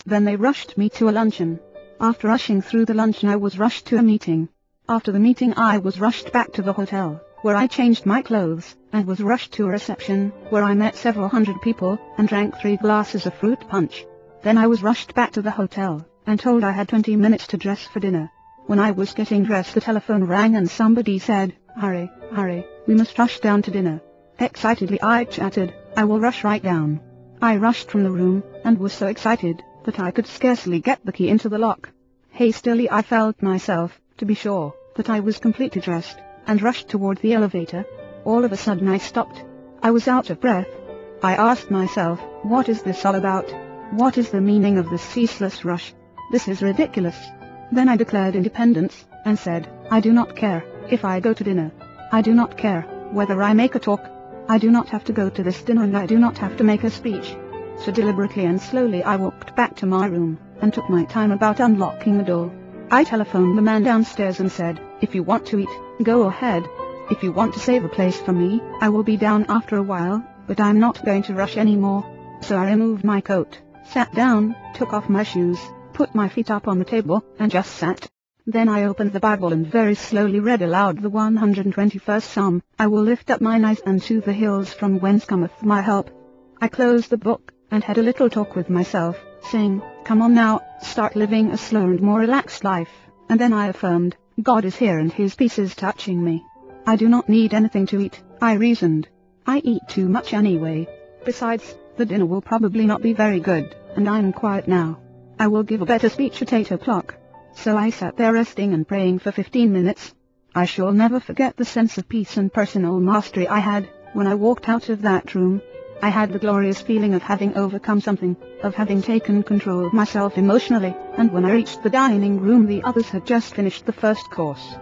Then they rushed me to a luncheon. After rushing through the luncheon I was rushed to a meeting. After the meeting I was rushed back to the hotel, where I changed my clothes, and was rushed to a reception, where I met several hundred people, and drank 3 glasses of fruit punch. Then I was rushed back to the hotel, and told I had 20 minutes to dress for dinner. When I was getting dressed the telephone rang and somebody said, "Hurry, hurry, we must rush down to dinner." Excitedly I chatted, "I will rush right down." I rushed from the room, and was so excited that I could scarcely get the key into the lock. Hastily I felt myself, to be sure that I was completely dressed, and rushed toward the elevator. All of a sudden I stopped. I was out of breath. I asked myself, what is this all about? What is the meaning of this ceaseless rush? This is ridiculous. Then I declared independence, and said, I do not care if I go to dinner. I do not care whether I make a talk. I do not have to go to this dinner and I do not have to make a speech. So deliberately and slowly I walked back to my room, and took my time about unlocking the door. I telephoned the man downstairs and said, if you want to eat, go ahead. If you want to save a place for me, I will be down after a while, but I'm not going to rush anymore. So I removed my coat, sat down, took off my shoes, put my feet up on the table, and just sat. Then I opened the Bible and very slowly read aloud the 121st Psalm, I will lift up mine eyes unto the hills from whence cometh my help. I closed the book, and had a little talk with myself, saying, come on now, start living a slower and more relaxed life. And then I affirmed, God is here and His peace is touching me. I do not need anything to eat, I reasoned. I eat too much anyway. Besides, the dinner will probably not be very good, and I'm quiet now. I will give a better speech at 8 o'clock. So I sat there resting and praying for 15 minutes. I shall never forget the sense of peace and personal mastery I had when I walked out of that room. I had the glorious feeling of having overcome something, of having taken control of myself emotionally, and when I reached the dining room the others had just finished the first course.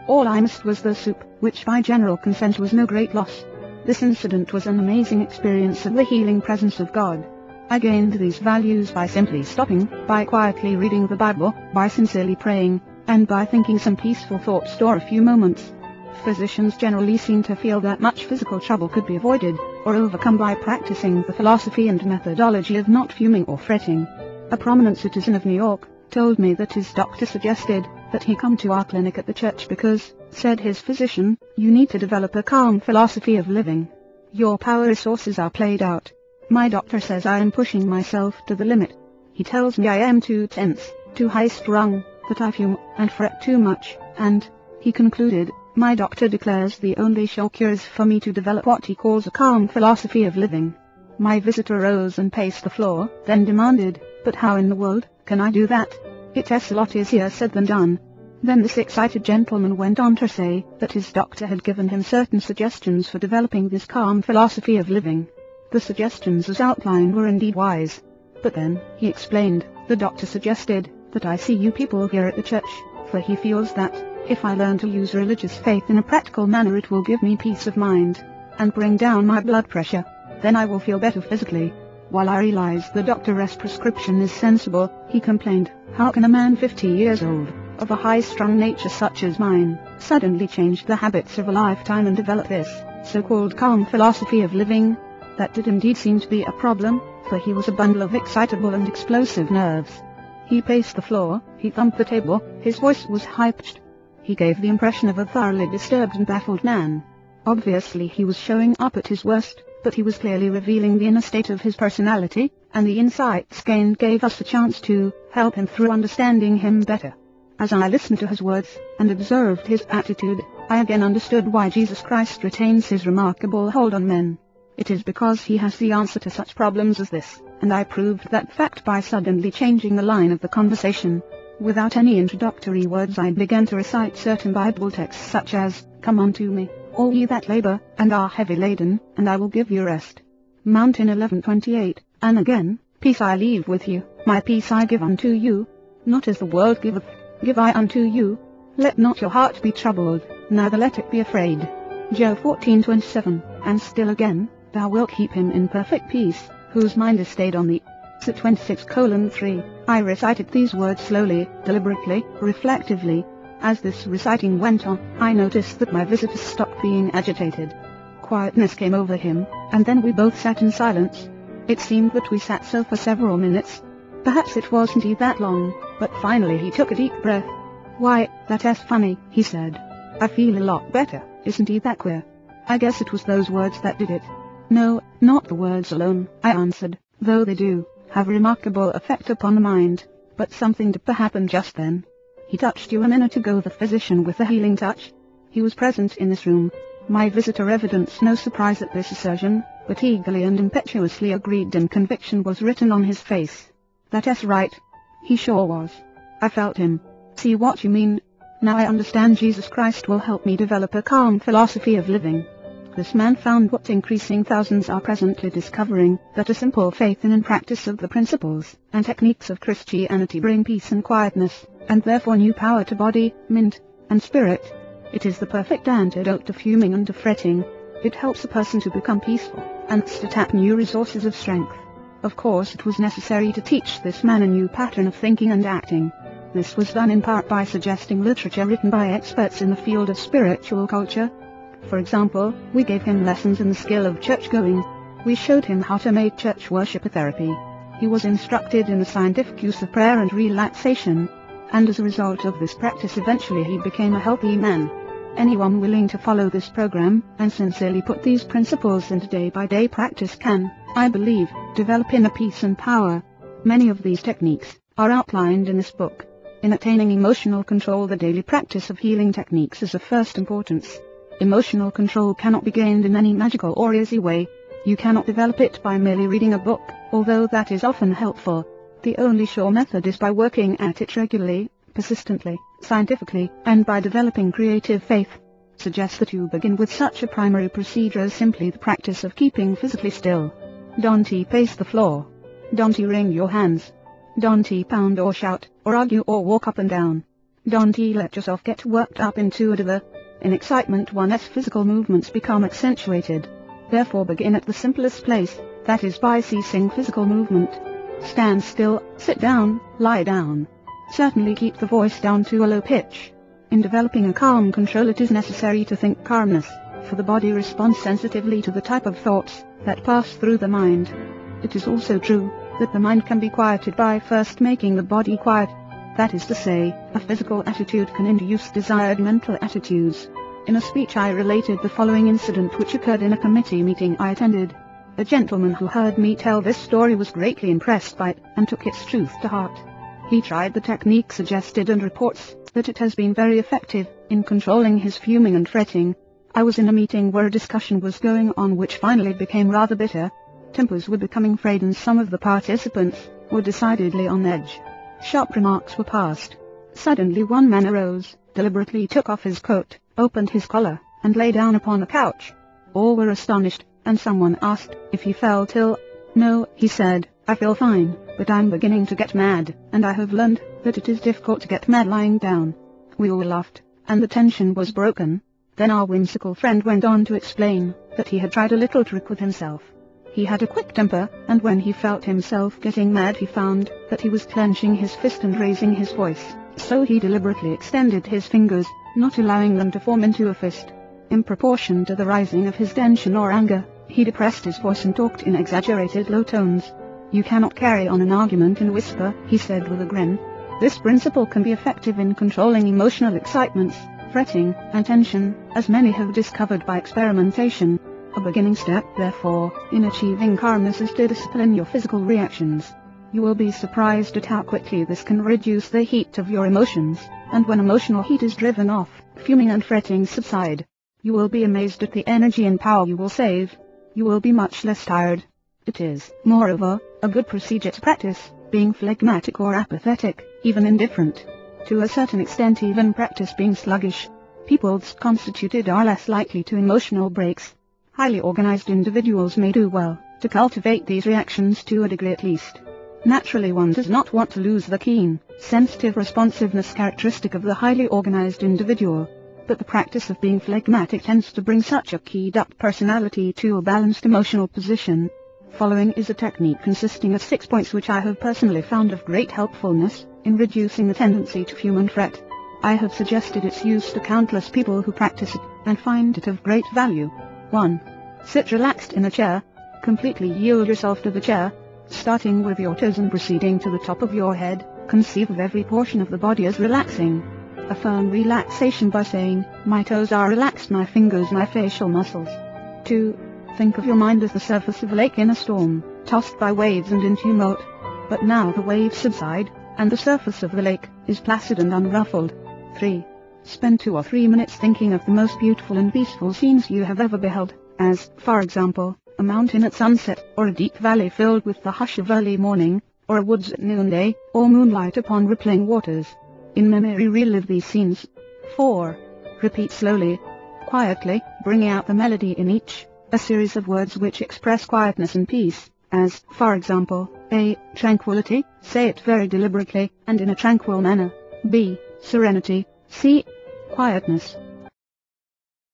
All I missed was the soup, which by general consent was no great loss. This incident was an amazing experience of the healing presence of God. I gained these values by simply stopping, by quietly reading the Bible, by sincerely praying, and by thinking some peaceful thoughts for a few moments. Physicians generally seem to feel that much physical trouble could be avoided, or overcome by practicing the philosophy and methodology of not fuming or fretting. A prominent citizen of New York told me that his doctor suggested that he come to our clinic at the church because, said his physician, you need to develop a calm philosophy of living. Your power resources are played out. My doctor says I am pushing myself to the limit. He tells me I am too tense, too high-strung, that I fume and fret too much, and, he concluded, my doctor declares the only sure cure is for me to develop what he calls a calm philosophy of living. My visitor rose and paced the floor, then demanded, but how in the world can I do that? It's a lot easier said than done. Then this excited gentleman went on to say that his doctor had given him certain suggestions for developing this calm philosophy of living. The suggestions as outlined were indeed wise. But then, he explained, the doctor suggested that I see you people here at the church, for he feels that, if I learn to use religious faith in a practical manner it will give me peace of mind, and bring down my blood pressure. Then I will feel better physically. While I realize the doctor's prescription is sensible, he complained, how can a man 50 years old, of a high-strung nature such as mine, suddenly change the habits of a lifetime and develop this, so-called calm philosophy of living? That did indeed seem to be a problem, for he was a bundle of excitable and explosive nerves. He paced the floor, he thumped the table, his voice was high-pitched. He gave the impression of a thoroughly disturbed and baffled man. Obviously he was showing up at his worst, but he was clearly revealing the inner state of his personality, and the insights gained gave us a chance to help him through understanding him better. As I listened to his words, and observed his attitude, I again understood why Jesus Christ retains his remarkable hold on men. It is because he has the answer to such problems as this, and I proved that fact by suddenly changing the line of the conversation. Without any introductory words I began to recite certain Bible texts such as, Come unto me, all ye that labor, and are heavy laden, and I will give you rest. Mark 11:28, and again, Peace I leave with you, my peace I give unto you. Not as the world giveth, give I unto you. Let not your heart be troubled, neither let it be afraid. Job 14:27, and still again, Thou wilt keep him in perfect peace, whose mind is stayed on thee. Psalm 26:3. I recited these words slowly, deliberately, reflectively. As this reciting went on, I noticed that my visitor stopped being agitated. Quietness came over him, and then we both sat in silence. It seemed that we sat so for several minutes. Perhaps it wasn't that long, but finally he took a deep breath. "Why, that's funny," he said. "I feel a lot better, isn't that queer?" I guess it was those words that did it. "No, not the words alone," I answered, "though they do have a remarkable effect upon the mind. But something deeper happened just then. He touched you a minute ago, the physician with the healing touch. He was present in this room." My visitor evidenced no surprise at this assertion, but eagerly and impetuously agreed, and conviction was written on his face. "That's right. He sure was. I felt him." "See what you mean. Now I understand. Jesus Christ will help me develop a calm philosophy of living." This man found what increasing thousands are presently discovering, that a simple faith in and practice of the principles and techniques of Christianity bring peace and quietness, and therefore new power to body, mind, and spirit. It is the perfect antidote to fuming and to fretting. It helps a person to become peaceful, and to tap new resources of strength. Of course it was necessary to teach this man a new pattern of thinking and acting. This was done in part by suggesting literature written by experts in the field of spiritual culture. For example, we gave him lessons in the skill of church-going. We showed him how to make church worship a therapy. He was instructed in the scientific use of prayer and relaxation. And as a result of this practice, eventually he became a healthy man. Anyone willing to follow this program, and sincerely put these principles into day-by-day practice can, I believe, develop inner peace and power. Many of these techniques are outlined in this book. In attaining emotional control, the daily practice of healing techniques is of first importance. Emotional control cannot be gained in any magical or easy way. You cannot develop it by merely reading a book, although that is often helpful. The only sure method is by working at it regularly, persistently, scientifically, and by developing creative faith. Suggest that you begin with such a primary procedure as simply the practice of keeping physically still. Don't pace the floor. Don't wring your hands. Don't pound or shout, or argue or walk up and down. Don't let yourself get worked up into a In excitement, one's physical movements become accentuated. Therefore begin at the simplest place, that is by ceasing physical movement. Stand still, sit down, lie down. Certainly keep the voice down to a low pitch. In developing a calm control, it is necessary to think calmness, for the body responds sensitively to the type of thoughts that pass through the mind. It is also true that the mind can be quieted by first making the body quiet. That is to say, a physical attitude can induce desired mental attitudes. In a speech I related the following incident which occurred in a committee meeting I attended. A gentleman who heard me tell this story was greatly impressed by it, and took its truth to heart. He tried the technique suggested and reports that it has been very effective in controlling his fuming and fretting. I was in a meeting where a discussion was going on which finally became rather bitter. Tempers were becoming frayed and some of the participants were decidedly on edge. Sharp remarks were passed. Suddenly one man arose, deliberately took off his coat, opened his collar, and lay down upon a couch. All were astonished, and someone asked if he felt ill. "No," he said, "I feel fine, but I'm beginning to get mad, and I have learned that it is difficult to get mad lying down." We all laughed, and the tension was broken. Then our whimsical friend went on to explain that he had tried a little trick with himself. He had a quick temper, and when he felt himself getting mad he found that he was clenching his fist and raising his voice, so he deliberately extended his fingers, not allowing them to form into a fist. In proportion to the rising of his tension or anger, he depressed his voice and talked in exaggerated low tones. "You cannot carry on an argument in a whisper," he said with a grin. This principle can be effective in controlling emotional excitements, fretting, and tension, as many have discovered by experimentation. A beginning step, therefore, in achieving calmness is to discipline your physical reactions. You will be surprised at how quickly this can reduce the heat of your emotions, and when emotional heat is driven off, fuming and fretting subside. You will be amazed at the energy and power you will save. You will be much less tired. It is, moreover, a good procedure to practice being phlegmatic or apathetic, even indifferent. To a certain extent even practice being sluggish. People constituted are less likely to emotional breaks. Highly organized individuals may do well to cultivate these reactions to a degree at least. Naturally one does not want to lose the keen, sensitive responsiveness characteristic of the highly organized individual. But the practice of being phlegmatic tends to bring such a keyed-up personality to a balanced emotional position. Following is a technique consisting of 6 points which I have personally found of great helpfulness in reducing the tendency to fume and fret. I have suggested its use to countless people who practice it, and find it of great value. 1. Sit relaxed in a chair. Completely yield yourself to the chair. Starting with your toes and proceeding to the top of your head, conceive of every portion of the body as relaxing. Affirm relaxation by saying, "My toes are relaxed, my fingers, my facial muscles." 2. Think of your mind as the surface of a lake in a storm, tossed by waves and in tumult. But now the waves subside, and the surface of the lake is placid and unruffled. 3. Spend 2 or 3 minutes thinking of the most beautiful and peaceful scenes you have ever beheld, as, for example, a mountain at sunset, or a deep valley filled with the hush of early morning, or a woods at noonday, or moonlight upon rippling waters. In memory relive these scenes. 4. Repeat slowly, quietly, bringing out the melody in each, a series of words which express quietness and peace, as, for example, A. Tranquility, say it very deliberately, and in a tranquil manner. B. Serenity, C. Quietness,